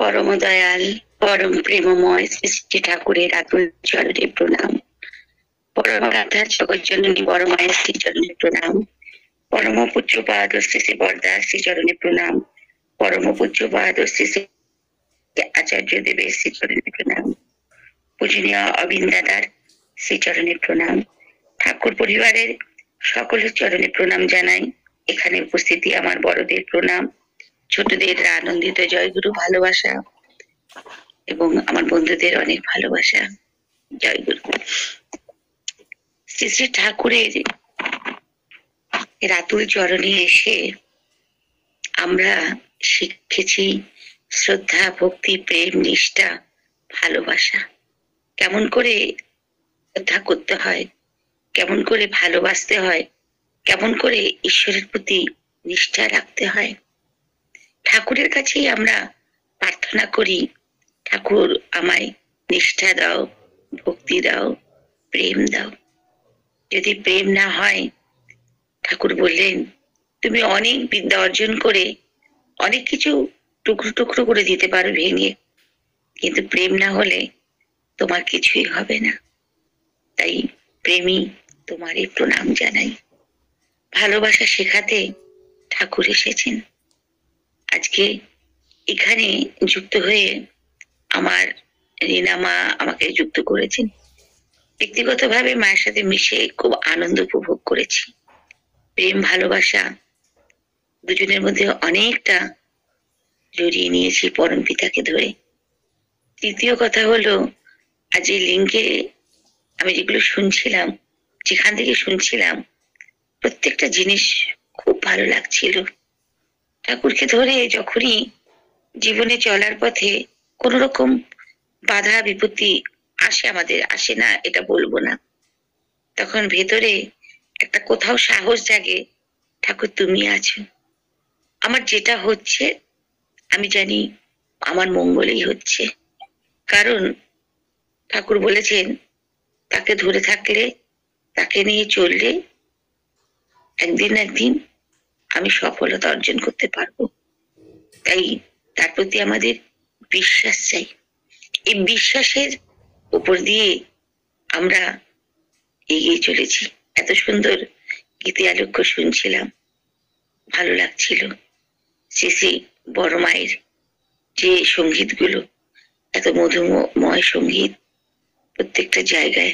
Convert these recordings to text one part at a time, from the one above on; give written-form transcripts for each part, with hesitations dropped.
পরম দয়াল পরম প্রেমময় শ্রী শ্রী ঠাকুরের আতুল চরণে প্রণাম। পরম রাধার জগৎ জননী বড় মায়ের শ্রী চরণে প্রণাম। পরম পূজ্যপাদ শ্রী শ্রী বরদাস শ্রী চরণে প্রণাম। পরম পূজ্যপাদ শ্রী শ্রী আচার্য দেবের শ্রী চরণে প্রণাম। পূজনীয় অবিন্দাদার শ্রী চরণে প্রণাম। ঠাকুর পরিবারের সকলের চরণে প্রণাম জানাই। এখানে উপস্থিতি আমার বড়দের প্রণাম, ছোটদের আনন্দিত জয়গুরু ভালোবাসা এবং আমার বন্ধুদের অনেক ভালোবাসা। জয়গুরু। শ্রী শ্রী ঠাকুরের রাতুল চরণে এসে আমরা শিখেছি শ্রদ্ধা, ভক্তি, প্রেম, নিষ্ঠা, ভালোবাসা। কেমন করে শ্রদ্ধা করতে হয়, কেমন করে ভালোবাসতে হয়, কেমন করে ঈশ্বরের প্রতি নিষ্ঠা রাখতে হয়। ঠাকুরের কাছেই আমরা প্রার্থনা করি, ঠাকুর আমায় নিষ্ঠা দাও, ভক্তি দাও, প্রেম দাও। যদি প্রেম না হয়, ঠাকুর বললেন তুমি অনেক বিদ্যা অর্জন করে অনেক কিছু টুকরো টুকরো করে দিতে পারো ভেঙে, কিন্তু প্রেম না হলে তোমার কিছুই হবে না। তাই প্রেমী তোমারই প্রণাম জানাই। ভালোবাসা শেখাতে ঠাকুর এসেছেন। আজকে এখানে যুক্ত হয়ে আমার রিনা মা আমাকে যুক্ত করেছেন। ব্যক্তিগতভাবে মায়ের সাথে মিশে খুব আনন্দ উপভোগ করেছি। প্রেম ভালোবাসা দুজনের মধ্যে অনেকটা জড়িয়ে নিয়েছি পরম পিতাকে ধরে। তৃতীয় কথা হলো, আজ এই লিঙ্কে আমি যেগুলো শুনছিলাম, যেখান থেকে শুনছিলাম, প্রত্যেকটা জিনিস খুব ভালো লাগছিল। ঠাকুরকে ধরে যখনই জীবনে চলার পথে কোন রকম বাধা বিপত্তি আসে, আমাদের আসে না এটা বলবো না, তখন ভেতরে একটা কোথাও সাহস জাগে, ঠাকুর তুমি আছো। আমার যেটা হচ্ছে আমি জানি আমার মঙ্গলেই হচ্ছে, কারণ ঠাকুর বলেছেন তাকে ধরে থাকলে, তাকে নিয়ে চললে একদিন না একদিন আমি সফলতা অর্জন করতে পারবো। তাই তার প্রতি আমাদের বিশ্বাস চাই। এই বিশ্বাসের উপর দিয়ে আমরা এগিয়ে চলেছি। এত সুন্দর গীতি আলোক্য শুনছিলাম, ভালো লাগছিল। শ্রী শ্রী বড় মায়ের যে সঙ্গীতগুলো, এত মধুময় সঙ্গীত, প্রত্যেকটা জায়গায়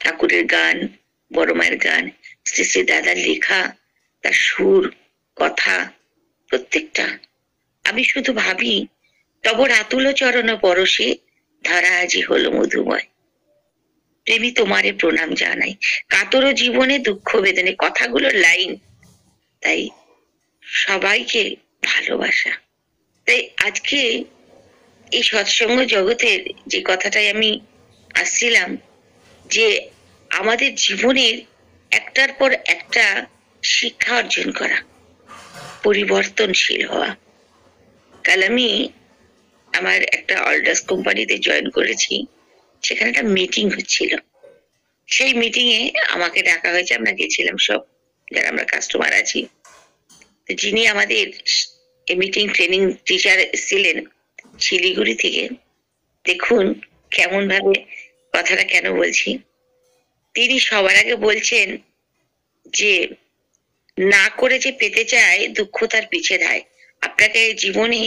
ঠাকুরের গান, বড় মায়ের গান, শ্রী শ্রী দাদার লেখা, তার সুর, কথা, প্রত্যেকটা আমি শুধু ভাবি তব রাতুল চরণ পরশে ধারা আজি হলো মধুময়। প্রেমী তোমারে প্রণাম জানাই, কাতর জীবনে দুঃখ বেদনে, কথাগুলোর লাইন। তাই সবাইকে ভালোবাসা। তাই আজকে এই সৎসঙ্গ জগতের যে কথাটাই আমি আসছিলাম, যে আমাদের জীবনের একটার পর একটা শিক্ষা অর্জন করা, পরিবর্তনশীল হওয়া। কাল আমি আমার একটা অল্ডাস কোম্পানিতে জয়েন করেছি, সেখানে একটা মিটিং হচ্ছিল। সেই মিটিং এ আমাকে ডাকা হয়েছে, আমরা গেছিলাম সব যারা আমরা কাস্টমার আছি। যিনি আমাদের মিটিং ট্রেনিং টিচার ছিলেন শিলিগুড়ি থেকে, দেখুন কেমন ভাবে কথাটা কেন বলছি। তিনি সবার আগে বলছেন যে না করে যে পেতে চায় দুঃখ তার পিছে ধায়। আপনাকে জীবনে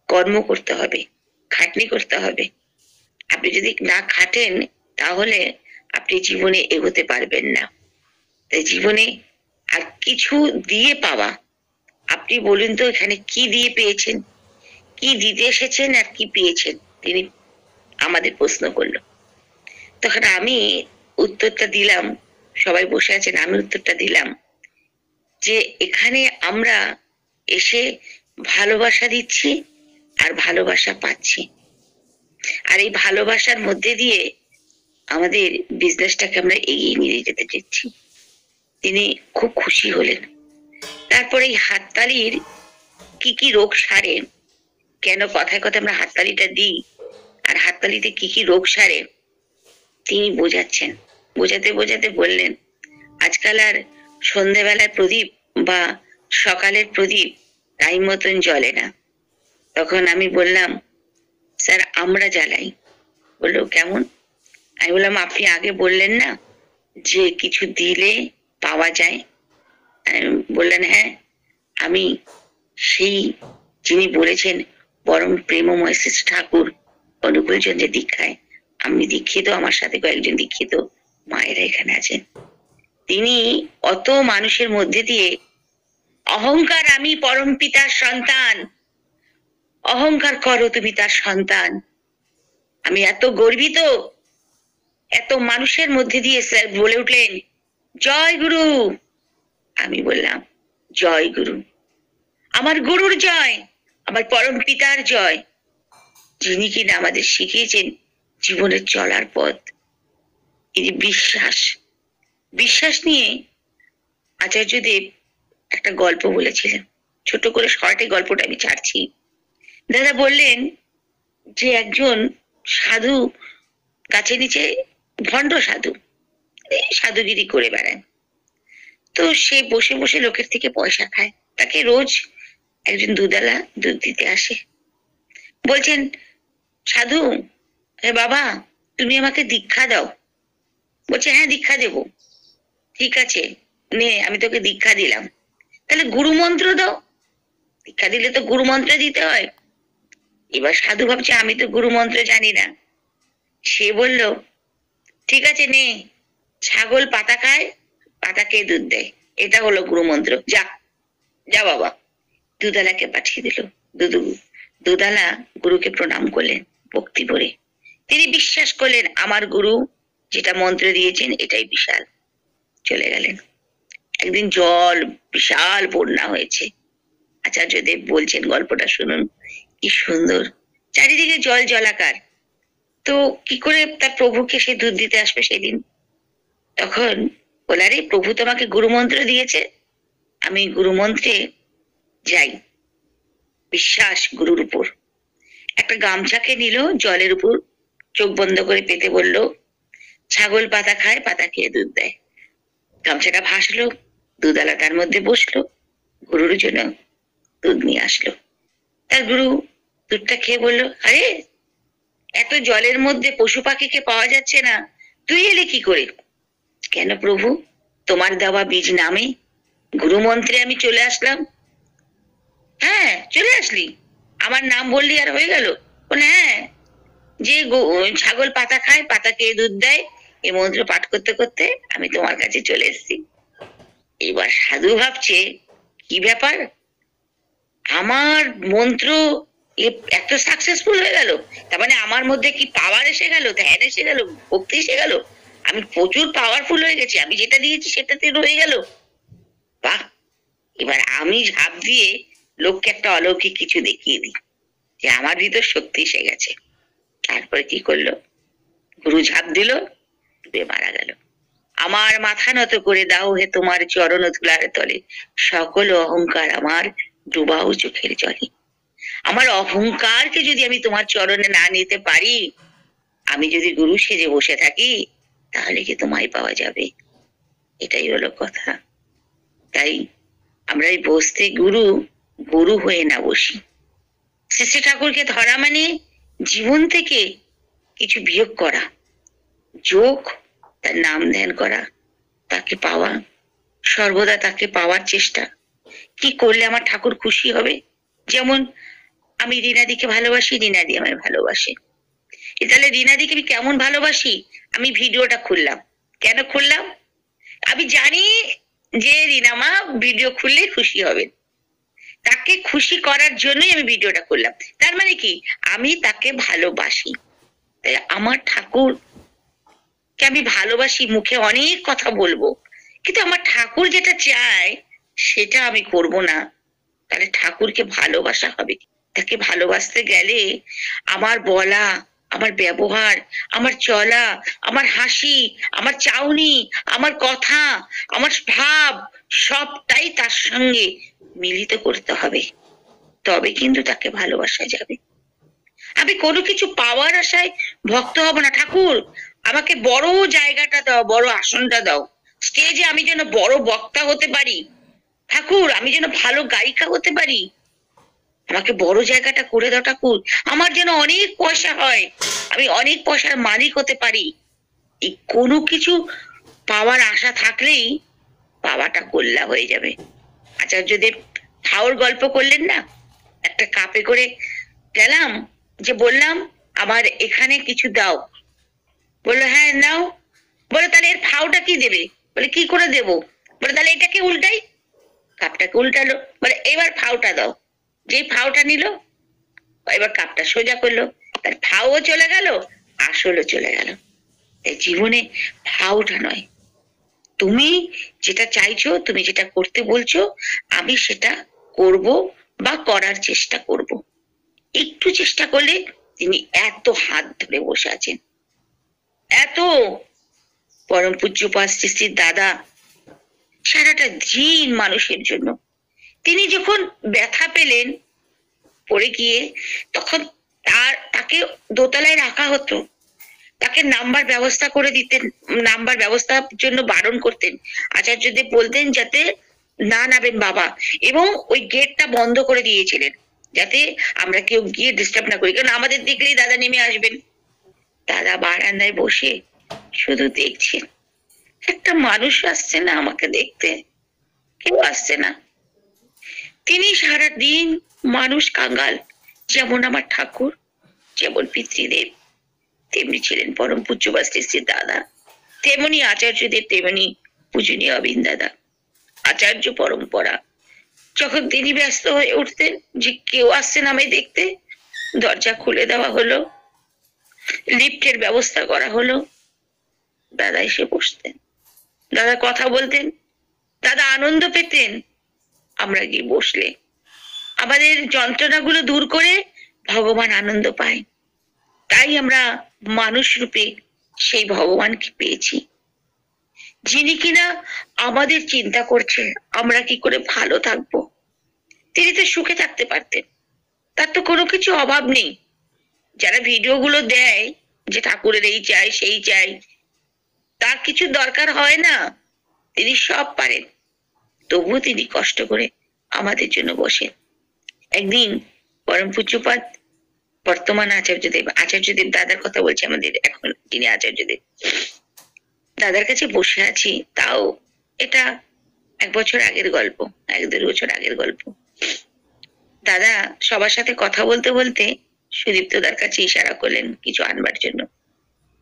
কর্ম করতে হবে, খাটনি করতে হবে। আপনি যদি না খাটেন তাহলে আপনি জীবনে এগোতে পারবেন না। তাই জীবনে আর কিছু দিয়ে পাওয়া, আপনি বলুন তো এখানে কি দিয়ে পেয়েছেন, কি দিতে এসেছেন আর কি পেয়েছেন? তিনি আমাদের প্রশ্ন করলো। তখন আমি উত্তরটা দিলাম, সবাই বসে আছেন, আমি উত্তরটা দিলাম যে এখানে আমরা এসে ভালোবাসা দিচ্ছি আর ভালোবাসা পাচ্ছি, আর এই ভালোবাসার মধ্যে দিয়ে আমাদের বিজনেসটাকে আমরা এগিয়ে নিয়ে যেতে চাচ্ছি। তিনি খুব খুশি হলেন। তারপরে এই হাততালির কি কি রোগ সারে, কেন কথায় কথায় আমরা হাততালিটা দিই আর হাততালিতে কি কি রোগ সারে তিনি বোঝাচ্ছেন। বোঝাতে বোঝাতে বললেন আজকাল আর সন্ধ্যেবেলার প্রদীপ বা সকালের প্রদীপ টাইম মতন জ্বলে না। তখন আমি বললাম স্যার আমরা জ্বালাই। বললো কেমন? আমি বললাম আপনি আগে বললেন না যে কিছু দিলে পাওয়া যায়। বললেন হ্যাঁ, আমি সেই যিনি বলেছেন পরম প্রেমময় শ্রী ঠাকুর অনুকূল চন্দ্রের দীক্ষায় আমি দীক্ষিত, আমার সাথে কয়েকজন দীক্ষিত মায়েরা এখানে আছেন। তিনি অত মানুষের মধ্যে দিয়ে অহংকার আমি পরম পিতার সন্তান, অহংকার করো তুমি তার সন্তান, আমি এত গর্বিত, এত মানুষের মধ্যে দিয়ে স্যার বলে উঠলেন জয় গুরু। আমি বললাম জয় গুরু, আমার গুরুর জয়, আমার পরম পিতার জয়, যিনি কিনা আমাদের শিখিয়েছেন জীবনের চলার পথ। এই যে বিশ্বাস, বিশ্বাস নিয়ে আচার্যদেব একটা গল্প বলেছিলেন, ছোট করে শর্টে গল্পটা আমি ছাড়ছি। দাদা বললেন যে একজন সাধু গাছের নিচে, ভণ্ড সাধু, সাধুগিরি করে বেড়ান। তো সে বসে বসে লোকের থেকে পয়সা খায়, তাকে রোজ একজন দুধালা দুধ দিতে আসে। বলছেন সাধু, হে বাবা তুমি আমাকে দীক্ষা দাও। বলছে হ্যাঁ দীক্ষা দেব। ঠিক আছে নে, আমি তোকে দীক্ষা দিলাম, তাহলে গুরু মন্ত্র দাও। দীক্ষা দিলে তো গুরু মন্ত্র দিতে হয়। এবার সাধু ভাবছে আমি তো গুরু মন্ত্র জানি না। সে বলল ঠিক আছে নে, ছাগল পাতা খায়, পাতা খেয়ে দুধ দেয়, এটা হলো গুরু মন্ত্র, যা যা বাবা। দুধালাকে পাঠিয়ে দিল। দুধালা গুরুকে প্রণাম করলেন ভক্তি ভরে। তিনি বিশ্বাস করলেন আমার গুরু যেটা মন্ত্র দিয়েছেন এটাই বিশাল। চলে গেলেন। একদিন জল বিশাল বন্যা হয়েছে। আচার্যদেব বলছেন গল্পটা শুনুন, কি সুন্দর, চারিদিকে জল জলাকার। তো কি করে তার প্রভুকে সে দুধ দিতে আসবে সেদিন? তখন বলারে প্রভু তোমাকে গুরুমন্ত্র দিয়েছে, আমি গুরুমন্ত্রে যাই, বিশ্বাস গুরুর উপর। একটা গামছাকে নিল, জলের উপর চোখ বন্ধ করে পেতে বলল ছাগল পাতা খায়, পাতা খেয়ে দুধ দেয়। গামছাটা ভাসলো, দুধালা তার মধ্যে বসলো, গুরুর জন্য দুধ নিয়ে আসলো। তার গুরু দুধটা খেয়ে বললো আরে এত জলের মধ্যে পশু পাখিকে পাওয়া যাচ্ছে না, তুই এলে কি করে? কেন প্রভু, তোমার দেওয়া বীজ নামে গুরু মন্ত্রে আমি চলে আসলাম। হ্যাঁ চলে আসলি, আমার নাম বললি আর হয়ে গেল? বলে হ্যাঁ, যে ছাগল পাতা খায়, পাতা খেয়ে দুধ দেয়, এই মন্ত্র পাঠ করতে করতে আমি তোমার কাছে চলে এসেছি। এবার সাধু ভাবছে কি ব্যাপার, আমার মন্ত্র এত সাকসেসফুল হয়ে গেল, তার মানে আমার মধ্যে কি পাওয়ার এসে গেল, ধ্যান এসে গেল, ভক্তি এসে গেল, আমি প্রচুর পাওয়ারফুল হয়ে গেছি, আমি যেটা দিয়েছি সেটাতে রয়ে গেল। বাহ, এবার আমি ঝাঁপ দিয়ে লোককে একটা অলৌকিক কিছু দেখিয়ে দিই যে আমার ভিতর শক্তি এসে গেছে। তারপরে কি করলো, গুরু ঝাঁপ দিল, ডুবে মারা গেল। আমার মাথা নত করে দাও হে তোমার চরণ ধুলার তলে, সকল অহংকার আমার ডুবাও চোখের জলে। আমার অহংকারকে যদি আমি তোমার চরণে না নিতে পারি, আমি যদি গুরু সেজে বসে থাকি, তাহলে কি তোমায় পাওয়া যাবে? এটাই হলো কথা। তাই আমরা এই বসতে গুরু, গুরু হয়ে না বসি। শ্রী ঠাকুরকে ধরা মানে জীবন থেকে কিছু বিয়োগ করা, যোগ তার নাম ধ্যান করা, তাকে পাওয়া, সর্বদা তাকে পাওয়ার চেষ্টা। কি করলে আমার ঠাকুর খুশি হবে? যেমন আমি রিনাদিকে ভালোবাসি, রিনাদি আমায় ভালোবাসে। তাহলে রিনাদিকে আমি কেমন ভালোবাসি? আমি ভিডিওটা খুললাম, কেন খুললাম? আমি জানি যে রিনামা ভিডিও খুললে খুশি হবে, তাকে খুশি করার জন্যই আমি ভিডিওটা করলাম। তার মানে কি, আমি তাকে ভালোবাসি। তাই আমার ঠাকুরকে আমি ভালোবাসি, মুখে অনেক কথা বলবো, কিন্তু আমার ঠাকুর যেটা চায় সেটা আমি করব না, তাহলে ঠাকুরকে ভালোবাসা হবে? তাকে ভালোবাসতে গেলে আমার বলা, আমার ব্যবহার, আমার চলা, আমার হাসি, আমার চাউনি, আমার কথা, আমার ভাব, সবটাই তার সঙ্গে মিলিত করতে হবে, তবে কিন্তু তাকে ভালোবাসা যাবে। আমি কোনো কিছু পাওয়ার আশায় ভক্ত হব না। ঠাকুর আমাকে বড় জায়গাটা দাও, বড় আসনটা দাও, স্টেজে আমি যেন বড় বক্তা হতে পারি, ঠাকুর আমি যেন ভালো গায়িকা হতে পারি, আমাকে বড় জায়গাটা করে দাও ঠাকুর, আমার যেন অনেক পয়সা হয়, আমি অনেক পয়সার মালিক হতে পারি। এই কোনো কিছু পাওয়ার আশা থাকলেই পাওয়াটা গোল্লা হয়ে যাবে। আচার্যদেব ঠাউর গল্প করলেন না, একটা কাপে করে গেলাম, যে বললাম আমার এখানে কিছু দাও, বললো হ্যাঁ নাও। বলে তাহলে এর ফাওটা কি দেবে? বলে কি করে দেব? বলে তাহলে এটাকে উল্টাই। কাপটাকে উল্টালো, বলে এবার ফাওটা দাও। যেই ফাওটা নিল, এবার কাপটা সোজা করলো, তার ফাও চলে গেল, আসলও চলে গেল। এই জীবনে ফাওটা নয়, তুমি যেটা চাইছো, তুমি যেটা করতে বলছো, আমি সেটা করব বা করার চেষ্টা করব। একটু চেষ্টা করলে তিনি এত হাত ধরে বসে আছেন, এত। পরম পূজ্যপাদ শ্রী শ্রী দাদা সারাটা দিন মানুষের জন্য। তিনি যখন ব্যথা পেলেন পড়ে গিয়ে, তখন তাকে দোতলায় রাখা হতো, তাকে নাম্বার ব্যবস্থা করে দিতেন, নাম্বার ব্যবস্থার জন্য বারণ করতেন। আচার্যদেব বলতেন যাতে না নামেন বাবা, এবং ওই গেটটা বন্ধ করে দিয়েছিলেন যাতে আমরা কেউ গিয়ে ডিস্টার্ব না করি, কারণ আমাদের দেখলেই দাদা নেমে আসবেন। দাদা বারান্দায় বসে শুধু দেখছেন, একটা মানুষ আসছে না আমাকে দেখতে, কেউ আসছে না। তিনি সারাদিন মানুষ কাঙ্গাল, যেমন আমার ঠাকুর, যেমন পিতৃদেব, তেমনি ছিলেন পরম পূজ্যপাদ শ্রী শ্রী দাদা, তেমনি আচার্যদেব, তেমনি পূজনীয় অবিন দাদা, আচার্য পরম্পরা। যখন তিনি ব্যস্ত হয়ে উঠতেন যে কেউ আসছেন আমায় দেখতে, দরজা খুলে দেওয়া হলো, লিফটের ব্যবস্থা করা হলো, দাদা এসে বসতেন, দাদা কথা বলতেন, দাদা আনন্দ পেতেন। আমরা গিয়ে বসলে আমাদের যন্ত্রণাগুলো দূর করে ভগবান আনন্দ পায়। তাই আমরা মানুষ রূপে সেই ভগবানকে পেয়েছি, যিনি কিনা আমাদের চিন্তা করছে আমরা কি করে ভালো থাকবো। তিনি তো সুখে থাকতে পারতেন, তার তো কোনো কিছু অভাব নেই। যারা ভিডিও গুলো দেয় যে ঠাকুরের এই চাই সেই চাই, তার কিছু দরকার হয় না, তিনি সব পারেন, তবুও তিনি কষ্ট করে আমাদের জন্য বসে। একদিন পরম পূজ্যপাদ বর্তমান আচার্যদেব দাদার কথা বলছি, আমাদের এখন যিনি আচার্যদেব, দাদার কাছে বসে আছি, তাও এটা 1 বছর আগের গল্প, 1-1.5 বছর আগের গল্প। দাদা সবার সাথে কথা বলতে বলতে সুদীপ্তদার কাছে ইশারা করলেন কিছু আনবার জন্য।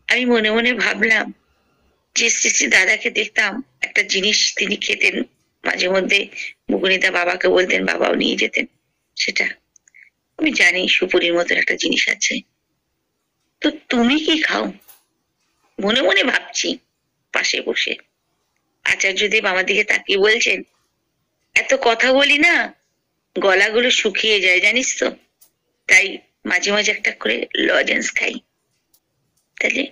আমি মনে মনে ভাবলাম যে শ্রী শ্রী দাদাকে দেখতাম একটা জিনিস তিনি খেতেন, মাঝে মধ্যে মুকুনিদা বাবাকে বলতেন, বাবাও নিয়ে যেতেন সেটা। আমি জানি সুপুরির মতন একটা জিনিস আছে, তো তুমি কি খাও? মনে মনে ভাবছি পাশে বসে। আচার্যদেব আমার দিকে তাকিয়ে বলছেন, এত কথা বলি না, গলাগুলো শুকিয়ে যায় জানিস তো, তাই মাঝে মাঝে একটা করে লজেন্স খাই। তাহলে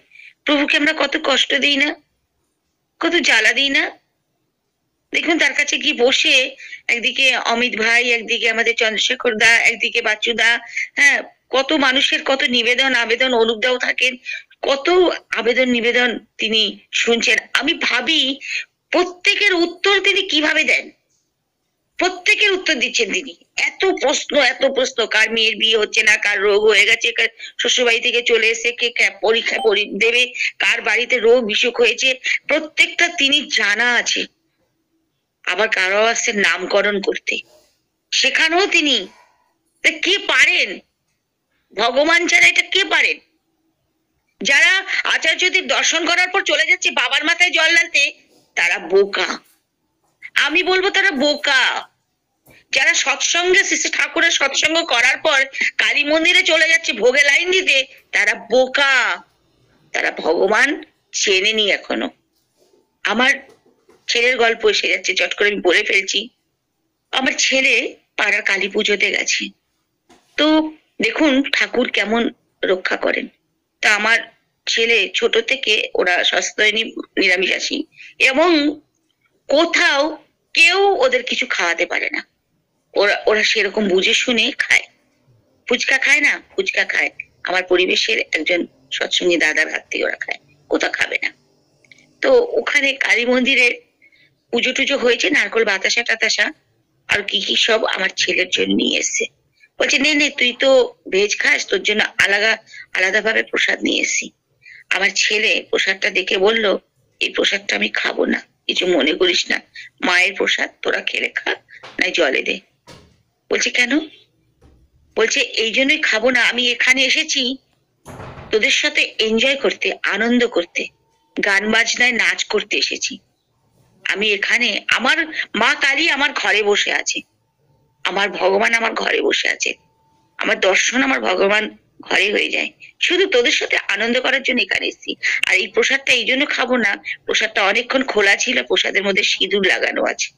প্রভুকে আমরা কত কষ্ট দিই না, কত জ্বালা দিই না। দেখুন তার কাছে কি বসে, একদিকে অমিত ভাই, একদিকে আমাদের চন্দ্রশেখর দা, একদিকে বাচ্চু দা, হ্যাঁ, কত মানুষের কত নিবেদন আবেদন, অনুপ দাও থাকেন, কত আবেদন নিবেদন তিনি শুনছেন। আমি ভাবি প্রত্যেকের উত্তর তিনি কিভাবে দেন, প্রত্যেকের উত্তর দিচ্ছেন তিনি। এত প্রশ্ন, এত প্রশ্ন, কার মেয়ের বিয়ে হচ্ছে না, কার রোগ হয়ে গেছে, কার শ্বশুর বাড়ি থেকে চলে এসে, কে পরীক্ষা দেবে, কার বাড়িতে রোগ বিসুখ হয়েছে, প্রত্যেকটা তিনি জানা আছে। আবার কারো আসছে নামকরণ করতে, সেখানেও তিনি। কে পারেন? ভগবান ছাড়া এটা কে পারেন? যারা আচার্যদেব দর্শন করার পর চলে যাচ্ছে বাবার মাথায় জল ঢালতে, তারা বোকা। আমি বলবো তারা বোকা। যারা সৎসঙ্গে শ্রী ঠাকুরের সৎসঙ্গ করার পর কালী মন্দিরে চলে যাচ্ছে ভোগে লাইন দিতে, তারা বোকা, তারা ভগবান চেনেনি এখনো। আমার ছেলের গল্প এসে যাচ্ছে, চট করে আমি বলে ফেলছি। আমার ছেলে পাড়ার কালী পুজোতে গেছে, তো দেখুন ঠাকুর কেমন রক্ষা করেন। তা আমার ছেলে ছোট থেকে, ওরা সস্তায়নী নিরামিষাসী, এবং কোথাও কেউ ওদের কিছু খাওয়াতে পারে না। ওরা ওরা সেরকম বুঝে শুনে খায়। ফুচকা খায় না, ফুচকা খায় আমার পরিবেশের একজন সৎসঙ্গী দাদার হাত থেকে ওরা খায়, কোথাও খাবে না। তো ওখানে কালী মন্দিরে পুজো টুজো হয়েছে, নারকল বাতাসা টাতাসা আর কি কি সব আমার ছেলের জন্য নিয়ে এসছে। বলছে নে নে, তুই তো ভেজ খাস, তোর জন্য আলাদা আলাদা ভাবে প্রসাদ নিয়ে এসেছি। আমার ছেলে প্রসাদটা দেখে বলল, এই প্রসাদটা আমি খাবো না, কিছু মনে করিস না, মায়ের প্রসাদ, তোরা খেলে খা, নাই জলে দে। বলছে কেন? বলছে এই জন্যই খাবো না, আমি এখানে এসেছি তোদের সাথে এনজয় করতে, আনন্দ করতে, গান বাজনায় নাচ করতে এসেছি। আমি এখানে, আমার মা কালী আমার ঘরে বসে আছে, আমার ভগবান আমার ঘরে বসে আছে, আমার দর্শন আমার ভগবান ঘরে হয়ে যায়, শুধু তোদের সাথে আনন্দ করার জন্য এখানে এসেছি। আর এই প্রসাদটা এই জন্য খাবো না, প্রসাদটা অনেকক্ষণ খোলা ছিল, প্রসাদের মধ্যে সিঁদুর লাগানো আছে,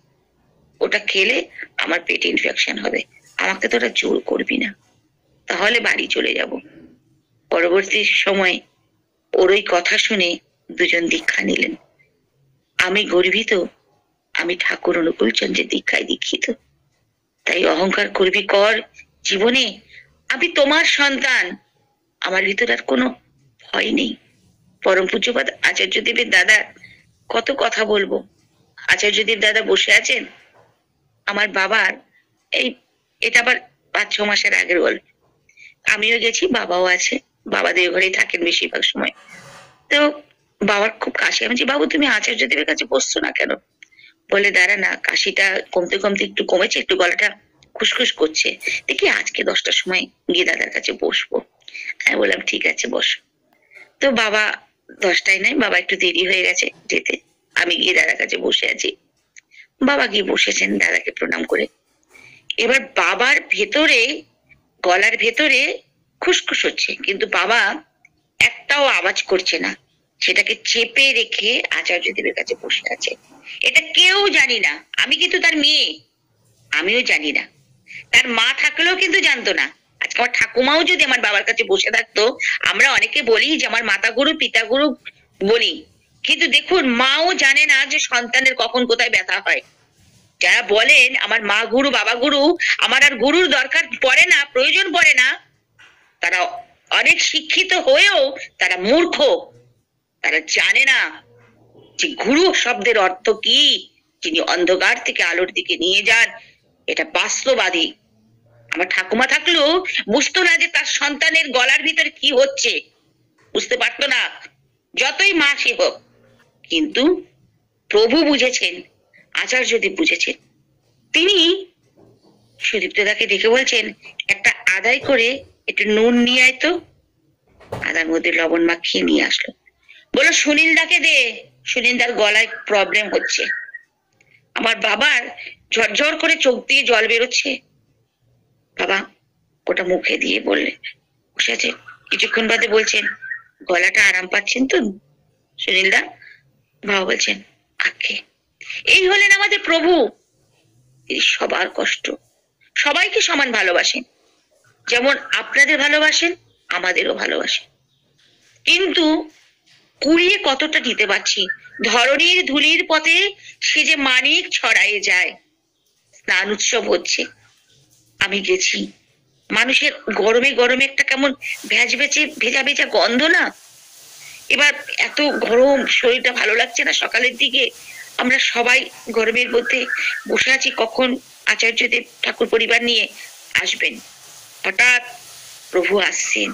ওটা খেলে আমার পেটে ইনফেকশন হবে, আমাকে তোরা জোর করবি না, তাহলে বাড়ি চলে যাব। পরবর্তী সময় ওর ওই কথা শুনে দুজন দীক্ষা নিলেন। আমি গর্বিত, আমি ঠাকুর অনুকূল চন্দ্রের দীক্ষায় দীক্ষিত। তাই অহংকার করবি কর জীবনে, আমি তোমার সন্তান, আমার ভিতর আর কোনো ভয় নেই। পরম পূজ্যপাদ আচার্যদেবের দাদা, কত কথা বলবো। আচার্যদেব দাদা বসে আছেন, আমার বাবার এই, এটা আবার 5-6 মাসের আগের গল্প। আমিও গেছি, বাবাও আছে, বাবা দেওঘরেই থাকেন বেশিরভাগ সময়। তো বাবার খুব কাশি, আমি বলছি বাবু তুমি আচার্যদেবের কাছে বসছো না কেন? বলে দাঁড়া না, কাশিটা কমতে কমতে একটু কমেছে, একটু গলাটা খুসখুস করছে, দেখি আজকে 10টার সময় গিয়ে দাদার কাছে বসবো। আমি বললাম ঠিক আছে বসো। তো বাবা 10টায় নাই, বাবা একটু দেরি হয়ে গেছে যেতে, আমি গিয়ে দাদার কাছে বসে আছি। বাবা গিয়ে বসেছেন দাদাকে প্রণাম করে। এবার বাবার ভেতরে, গলার ভেতরে খুসখুস হচ্ছে, কিন্তু বাবা একটাও আওয়াজ করছে না, সেটাকে চেপে রেখে আচার্যদেবের কাছে বসে আছে। এটা কেউ জানি না, আমি কিন্তু তার মেয়ে, আমিও জানি না, তার মা থাকলেও কিন্তু জানতো না। আজকে আমার ঠাকুমাও যদি আমার বাবার কাছে বসে থাকতো, আমরা অনেকে বলি যে আমার মাতা গুরু পিতা গুরু বলি, কিন্তু দেখুন মাও জানে না যে সন্তানের কখন কোথায় ব্যথা হয়। যারা বলেন আমার মা গুরু বাবা গুরু, আমার আর গুরুর দরকার পড়ে না, প্রয়োজন পড়ে না, তারা অনেক শিক্ষিত হয়েও তারা মূর্খ, তারা জানে না যে গুরু শব্দের অর্থ কি, যিনি অন্ধকার থেকে আলোর দিকে নিয়ে যান, এটা বাস্তবাদী। আমার ঠাকুমা থাকলেও বুঝতো না যে তার সন্তানের গলার ভিতরে কি হচ্ছে, বুঝতে পারতো না, যতই মা সে হোক। কিন্তু প্রভু বুঝেছেন, আচার্যদেব বুঝেছেন। তিনি সুদীপ্ত দাকে ডেকে বলছেন, একটা আদায় করে একটু নুন নিয়ে আয় তো। আদার মধ্যে লবণ মাখিয়ে নিয়ে আসলো, বলো সুনীল দাকে দে, সুনীল দার গলায় প্রবলেম হচ্ছে। আমার বাবার ঝরঝর করে চোখ দিয়ে জল বেরোচ্ছে। বাবা ওটা মুখে দিয়ে বললে বসে আছে, কিছুক্ষণ বাদে বলছেন, গলাটা আরাম পাচ্ছেন তো সুনীল দা? বাবা বলছেন আগে। এই হলেন আমাদের প্রভু, তিনি সবার কষ্ট, সবাইকে সমান ভালোবাসেন, যেমন আপনাদের ভালোবাসেন আমাদেরও ভালোবাসেন। কিন্তু কুড়িয়ে কতটা দিতে পারছি, ধরণীর ধুলির পথে সে যে মানিক ছড়ায়ে যায়। স্নান উৎসব হচ্ছে, আমি গেছি, মানুষের গরমে গরমে একটা কেমন ভেজা ভেজা গন্ধ না। এবার এত গরম, শরীরটা ভালো লাগছে না, সকালের দিকে আমরা সবাই গরমের মধ্যে বসে আছি, কখন আচার্যদেব ঠাকুর পরিবার নিয়ে আসবেন। হঠাৎ প্রভু আসছেন,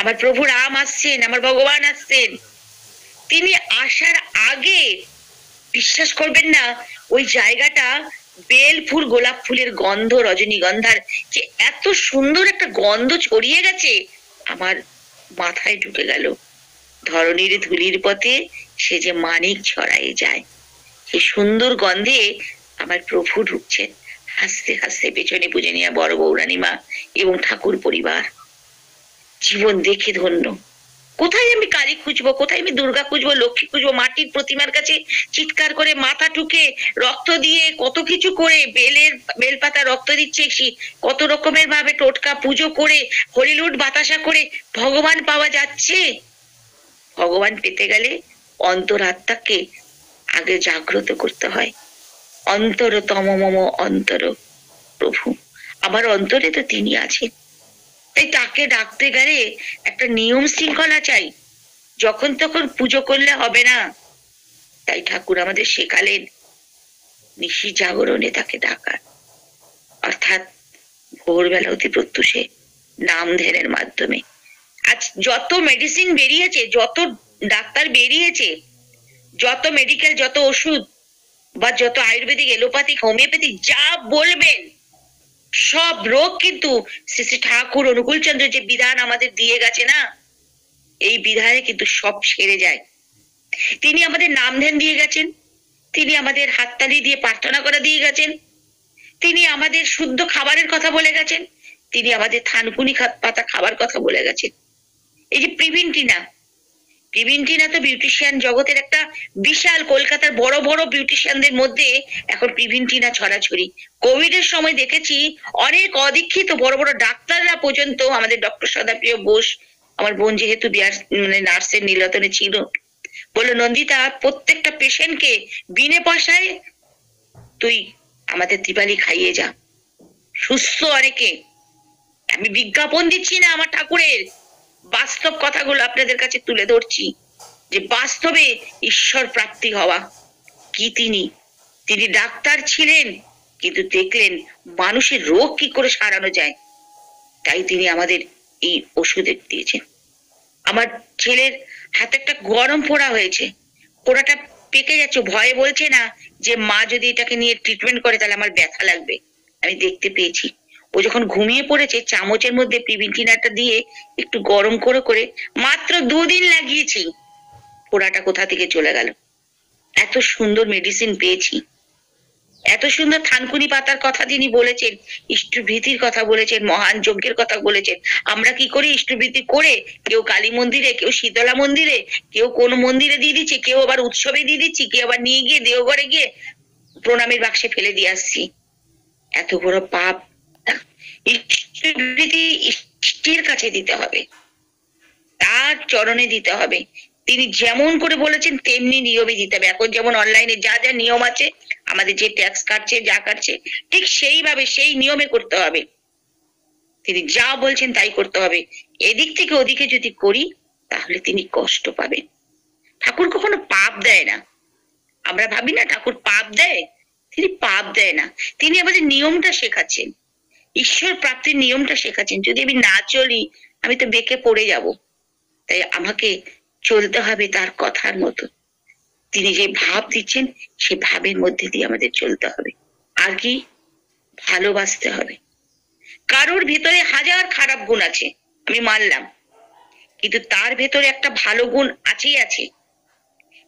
আমার প্রভু রাম আসছেন, আমার ভগবান আসছেন। তিনি আসার আগে বিশ্বাস করবেন না, ওই জায়গাটা বেল ফুল গোলাপ ফুলের গন্ধ, রজনীগন্ধার যে এত সুন্দর একটা গন্ধ ছড়িয়ে গেছে, আমার মাথায় ঢুকে গেল। ধরণীর ধুলির পথে সে যে মানিক ছড়ায় যায়, সে সুন্দর গন্ধে আমার প্রভু ঢুকছেন। হাসতে হাসতে পেছনে পুজো নিয়ে বড় বৌরানী মা এবং ঠাকুর পরিবার। জীবন দেখে ধন্য। কোথায় আমি কালী খুঁজবো, কোথায় আমি দুর্গা খুঁজবো, লক্ষ্মী খুঁজবো? মাটির প্রতিমার কাছে চিৎকার করে মাথা ঠুকে রক্ত দিয়ে কত কিছু করে, বেলপাতা রক্ত দিচ্ছে, কত রকমের ভাবে টোটকা পুজো করে হরিলুট বাতাসা করে ভগবান পাওয়া যাচ্ছে। ভগবান পেতে গেলে অন্তরাত্মাকে আগে জাগ্রত করতে হয়। অন্তরতম মম অন্তর প্রভু, আমার অন্তরে তো তিনি আছেন। তাই তাকে ডাকতে গেলে একটা নিয়ম শৃঙ্খলা চাই, যখন তখন পুজো করলে হবে না। তাই ঠাকুর আমাদের শেখালেন নিশি জাগরণে তাকে ডাকার, অর্থাৎ ভোরবেলা অতি প্রত্যুষে নাম ধ্যানের মাধ্যমে। আজ যত মেডিসিন বেরিয়েছে, যত ডাক্তার বেরিয়েছে, যত মেডিকেল, যত ওষুধ বা যত আয়ুর্বেদিক, এলোপ্যাথিক, হোমিওপ্যাথিক যা বলবেন, সব রোগ কিন্তু শ্রী শ্রী ঠাকুর অনুকূল চন্দ্র যে বিধান আমাদের দিয়ে গেছে না, এই বিধানে কিন্তু সব সেরে যায়। তিনি আমাদের নাম ধ্যান দিয়ে গেছেন, তিনি আমাদের হাততালি দিয়ে প্রার্থনা করা দিয়ে গেছেন, তিনি আমাদের শুদ্ধ খাবারের কথা বলে গেছেন, তিনি আমাদের থানকুনি পাতা খাবার কথা বলে গেছেন। এই যে প্রিভিন্টিনা, প্রিভিন্টিনা তো বিউটিশিয়ান জগতের একটা বিশাল, কলকাতার বড় বড় বিউটিশিয়ানদের মধ্যে এখন প্রিভিন্টিনা ছড়াছড়ি। কোভিড এর সময় দেখেছি অনেক অদীক্ষিত বড় বড় ডাক্তাররা পর্যন্ত, আমাদের ডক্টর সদাপ্রিয় বোস, আমার বোন যেহেতু মানে নার্সের নীলতনে ছিল, বললো নন্দিতা প্রত্যেকটা পেশেন্টকে বিনে পয়সায় তুই আমাদের দিবালি খাইয়ে যা, সুস্থ অনেকে। আমি বিজ্ঞাপন দিচ্ছি না, আমার ঠাকুরের বাস্তব কথাগুলো আপনাদের কাছে তুলে ধরছি, যে বাস্তবে ঈশ্বর প্রাপ্তি হওয়া কি। তিনি ডাক্তার ছিলেন, কিন্তু দেখলেন মানুষের রোগ কি করে সারানো যায়, তাই তিনি আমাদের এই ওষুধ দিয়েছেন। আমার ছেলের হাতে একটা গরম পোড়া হয়েছে, পোড়াটা পেকে যাচ্ছে, ভয়ে বলছে না যে মা যদি এটাকে নিয়ে ট্রিটমেন্ট করে তাহলে আমার ব্যথা লাগবে। আমি দেখতে পেয়েছি ও যখন ঘুমিয়ে পড়েছে, চামচের মধ্যে প্রিভিন্টিনাটা দিয়ে একটু গরম করে করে মাত্র 2 দিন লাগিয়েছি, পোড়াটা কোথা থেকে চলে গেল। এত সুন্দর মেডিসিন পেয়েছি, এত সুন্দর থানকুনি পাতার কথা তিনি বলেছেন, ইষ্টভীতির কথা বলেছেন, মহান যজ্ঞের কথা বলেছেন। আমরা কি করি, ইষ্টভীতি করে কেউ কালী মন্দিরে, কেউ শীতলা মন্দিরে, কেউ কোন মন্দিরে দিয়ে দিচ্ছি, কেউ আবার উৎসবে দিয়ে দিচ্ছি, কেউ আবার নিয়ে গিয়ে দেওঘরে গিয়ে প্রণামের বাক্সে ফেলে দিয়ে আসছি। এত বড় পাপ। ইষ্টভীতি ইষ্টের কাছে দিতে হবে, তার চরণে দিতে হবে। তিনি যেমন করে বলেছেন তেমনি নিয়মে দিতে হবে। এখন যেমন অনলাইনে যা যা নিয়ম আছে, আমাদের যে ট্যাক্স কাটছে, যা কাটছে, ঠিক সেইভাবে সেই নিয়মে করতে হবে। তিনি যা বলছেন তাই করতে হবে। এদিক থেকে ওদিকে যদি করি তাহলে তিনি কষ্ট পাবেন। ঠাকুর কখনো পাপ দেয় না। আমরা ভাবি না ঠাকুর পাপ দেয়, তিনি পাপ দেয় না, তিনি আমাদের নিয়মটা শেখাচ্ছেন, ঈশ্বর প্রাপ্তির নিয়মটা শেখাচ্ছেন। যদি আমি না চলি আমি তো বেঁকে পড়ে যাব, তাই আমাকে চলতে হবে তার কথার মতো। তিনি যে ভাব দিচ্ছেন সে ভাবের মধ্যে দিয়ে আমাদের চলতে হবে। আর কি, ভালোবাসতে হবে। কারোর ভিতরে হাজার খারাপ গুণ আছে, আমি মানলাম, কিন্তু তার ভেতরে একটা ভালো গুণ আছেই আছে।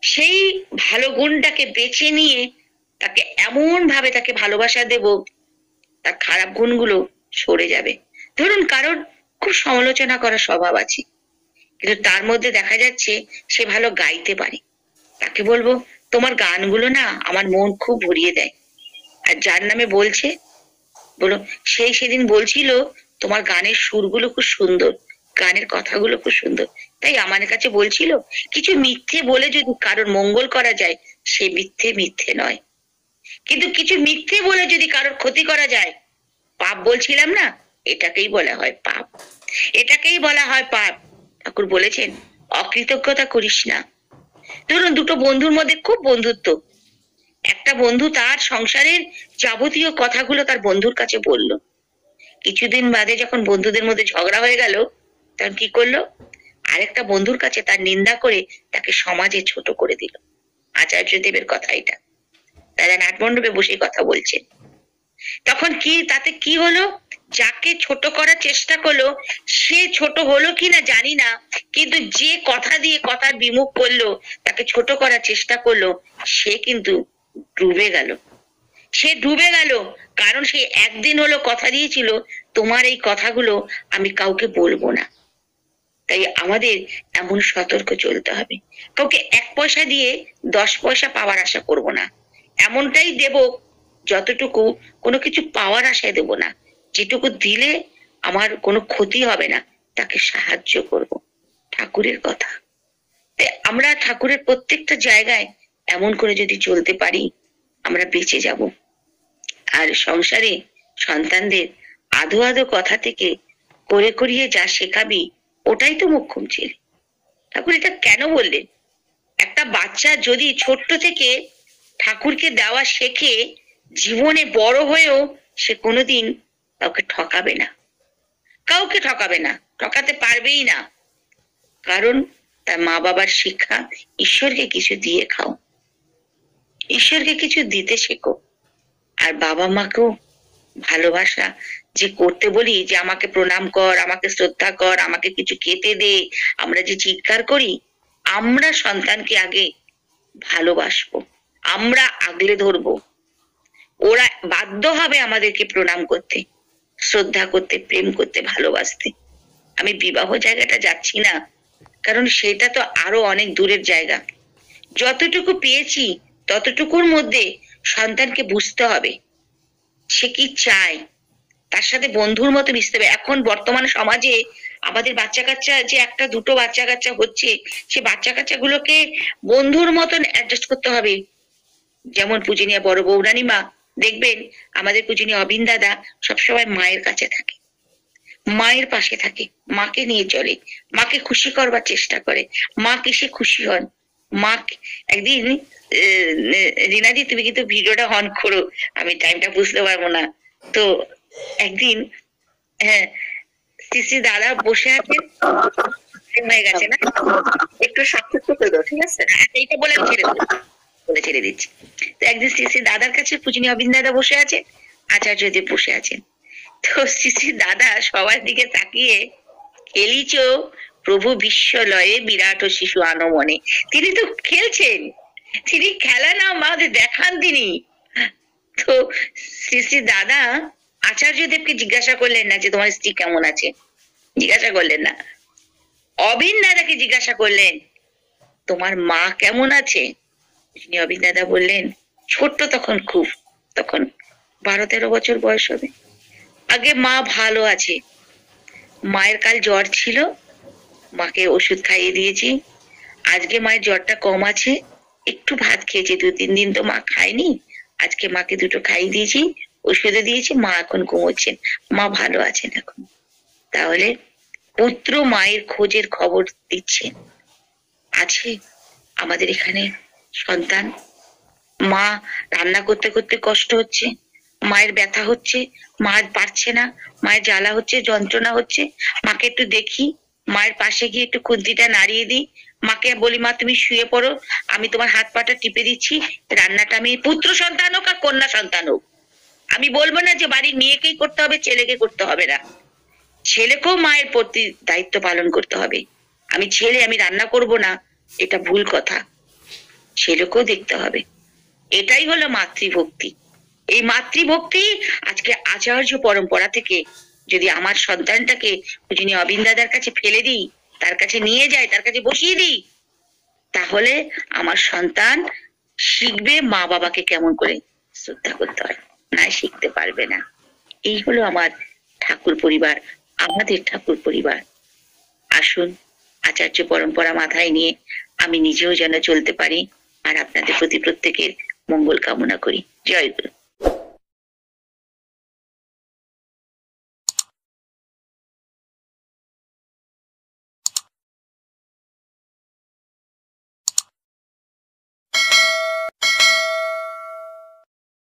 সেই ভালো গুণটাকে বেছে নিয়ে তাকে এমন ভাবে তাকে ভালোবাসা দেব, তার খারাপ গুণগুলো সরে যাবে। ধরুন কারোর খুব সমালোচনা করার স্বভাব আছে, কিন্তু তার মধ্যে দেখা যাচ্ছে সে ভালো গাইতে পারে, তাকে বলবো তোমার গানগুলো না আমার মন খুব ভরিয়ে দেয়। আর যার নামে বলছে, বলো সেই সেদিন বলছিল তোমার গানের সুরগুলো খুব সুন্দর, গানের কথাগুলো খুব সুন্দর, তাই আমার কাছে বলছিল কিছু মিথ্যে বলে যদি কারোর মঙ্গল করা যায় সে মিথ্যে মিথ্যে নয়, কিন্তু কিছু মিথ্যে বলে যদি কারোর ক্ষতি করা যায়, পাপ বলছিলাম না, এটাকেই বলা হয় পাপ, এটাকেই বলা হয় পাপ। ঠাকুর বলেছেন অকৃতজ্ঞতা করিস না। ধরুন দুটো বন্ধুর মধ্যে খুব বন্ধুত্ব, একটা বন্ধু তার সংসারের যাবতীয় কথাগুলো তার বন্ধুর কাছে বলল, কিছুদিন বাদে যখন বন্ধুদের মধ্যে ঝগড়া হয়ে গেল, তখন কি করলো, আরেকটা বন্ধুর কাছে তার নিন্দা করে তাকে সমাজে ছোট করে দিল। আচার্য দেবের কথা এটা, তারা নাটমণ্ডপে বসে কথা বলছেন। তখন কি, তাতে কি হলো, যাকে ছোট করার চেষ্টা করলো সে ছোট হলো কিনা জানি না, কিন্তু যে কথা দিয়ে কথার বিমুখ করলো, তাকে ছোট করার চেষ্টা করলো, সে কিন্তু ডুবে গেল। সে ডুবে গেল, কারণ সে একদিন হলো কথা দিয়েছিল তোমার এই কথাগুলো আমি কাউকে বলবো না। তাই আমাদের এমন সতর্ক চলতে হবে, কাউকে 1 পয়সা দিয়ে 10 পয়সা পাওয়ার আশা করব না, এমনটাই দেব যতটুকু, কোনো কিছু পাওয়ার আশায় দেব না, যেটুকু দিলে আমার কোনো ক্ষতি হবে না তাকে সাহায্য করব। ঠাকুরের কথা। তাই আমরা ঠাকুরের প্রত্যেকটা জায়গায় এমন করে যদি চলতে পারি আমরা বেঁচে যাব। আর সংসারে সন্তানদের আধো আধো কথা থেকে করে করিয়ে যা শেখাবি ওটাই তো মোক্ষম ছেলে। ঠাকুর এটা কেন বললেন, একটা বাচ্চা যদি ছোট্ট থেকে ঠাকুরকে দেওয়া শেখে, জীবনে বড় হয়েও সে কোনোদিন কাউকে ঠকাবে না, কাউকে ঠকাবে না, ঠকাতে পারবেই না। কারণ তার মা বাবার শিক্ষা, ঈশ্বরকে কিছু দিয়ে খাও, ঈশ্বরকে কিছু দিতে শেখো। আর বাবা মাকেও ভালোবাসা যে করতে বলি, যে আমাকে প্রণাম কর, আমাকে শ্রদ্ধা কর, আমাকে কিছু খেতে দে, আমরা যে চিৎকার করি, আমরা সন্তানকে আগে ভালোবাসবো, আমরা আগলে ধরবো, ওরা বাধ্য হবে আমাদেরকে প্রণাম করতে, শ্রদ্ধা করতে, প্রেম করতে, ভালোবাসতে। আমি বিবাহ জায়গাটা যাচ্ছি না, কারণ সেটা তো আরো অনেক দূরের জায়গা। যতটুকু পেয়েছি ততটুকুর মধ্যে সন্তানকে বুঝতে হবে সে কি চায়, তার সাথে বন্ধুর মতো মিশতে হবে। এখন বর্তমান সমাজে আমাদের বাচ্চা কাচ্চা যে একটা দুটো বাচ্চা কাচ্চা হচ্ছে, সে বাচ্চা কাচ্চা গুলোকে বন্ধুর মতন অ্যাডজাস্ট করতে হবে। যেমন পূজনীয় বড় বৌরানী মা, দেখবেন আমাদের পূজনীয় অবিন দাদা সবসময় মায়ের কাছে থাকে, মায়ের পাশে থাকে, মাকে নিয়ে চলে, মাকে খুশি করবার চেষ্টা করে, মা কিসে খুশি হন। মা একদিন রিনাদি তুমি কিন্তু ভিডিওটা অন করো, আমি টাইমটা বুঝতে পারবো না। তো একদিন হ্যাঁ শ্রী দাদা বসে আছেন, হয়ে গেছে না, একটু সাক্ষাৎ করে দাও, ঠিক আছে? এইটা বলে আমি ছেড়ে দেবো, বলে ছেড়ে দিচ্ছি। তো একদিন শ্রী দাদার কাছে পূজনীয় অবিন দাদা বসে আছে, আচার্যদেব বসে আছেন। তো শ্রী দাদা সবার দিকে তাকিয়ে, খেলিছ প্রভু বিশ্বলয়ে বিরাট ও শিশু আনমনে, তিনি তো খেলছেন, তিনি খেলা না আমাদের দেখান তিনি। তো শ্রী দাদা আচার্যদেবকে জিজ্ঞাসা করলেন না যে তোমার স্ত্রী কেমন আছে, জিজ্ঞাসা করলেন না। অবিন দাদাকে জিজ্ঞাসা করলেন তোমার মা কেমন আছে। অবিন দাদা বললেন, ছোট্ট তখন, খুব তখন 12-13 বছর বয়স হবে, আগে মা ভালো আছে, মায়ের কাল জ্বর ছিল, মাকে ওষুধ খাইয়ে দিয়েছি, আজকে মায়ের জ্বরটা কম আছে, একটু ভাত খেয়েছে, 2-3 দিন তো মা খায়নি, আজকে মাকে দুটো খাইয়ে দিয়েছি, ওষুধে দিয়েছি, মা এখন ঘুমোচ্ছেন, মা ভালো আছেন এখন। তাহলে পুত্র মায়ের খোঁজের খবর দিচ্ছে। আছে আমাদের এখানে সন্তান, মা রান্না করতে করতে কষ্ট হচ্ছে, মায়ের ব্যথা হচ্ছে, মা পারছে না, মায়ের জ্বালা হচ্ছে, যন্ত্রণা হচ্ছে, মাকে একটু দেখি, মায়ের পাশে গিয়ে একটু খুন্তিটা নাড়িয়ে দিই, মাকে বলি মা তুমি শুয়ে পড়ো, আমি তোমার হাত পাটা টিপে দিচ্ছি, রান্নাটা আমি, পুত্র সন্তান হোক আর কন্যা সন্তান হোক, আমি বলবো না যে বাড়ির মেয়েকেই করতে হবে, ছেলেকে করতে হবে না, ছেলেকেও মায়ের প্রতি দায়িত্ব পালন করতে হবে। আমি ছেলে, আমি রান্না করব না, এটা ভুল কথা, ছেলেকেও দেখতে হবে। এটাই হলো মাতৃভক্তি। এই মাতৃভক্তি আজকে আচার্য পরম্পরা থেকে যদি আমার সন্তানটাকে যিনি অবিন দাদার কাছে ফেলে দিই, তার কাছে নিয়ে যাই, তার কাছে বসিয়ে দিই, তাহলে আমার সন্তান শিখবে মা বাবাকে কেমন করে শ্রদ্ধা করতে হয়, না শিখতে পারবে না। এই হলো আমার ঠাকুর পরিবার, আমাদের ঠাকুর পরিবার। আসুন আচার্য পরম্পরা মাথায় নিয়ে আমি নিজেও যেন চলতে পারি, আর আপনাদের প্রতি প্রত্যেকের মঙ্গল কামনা করি। জয় গুরু।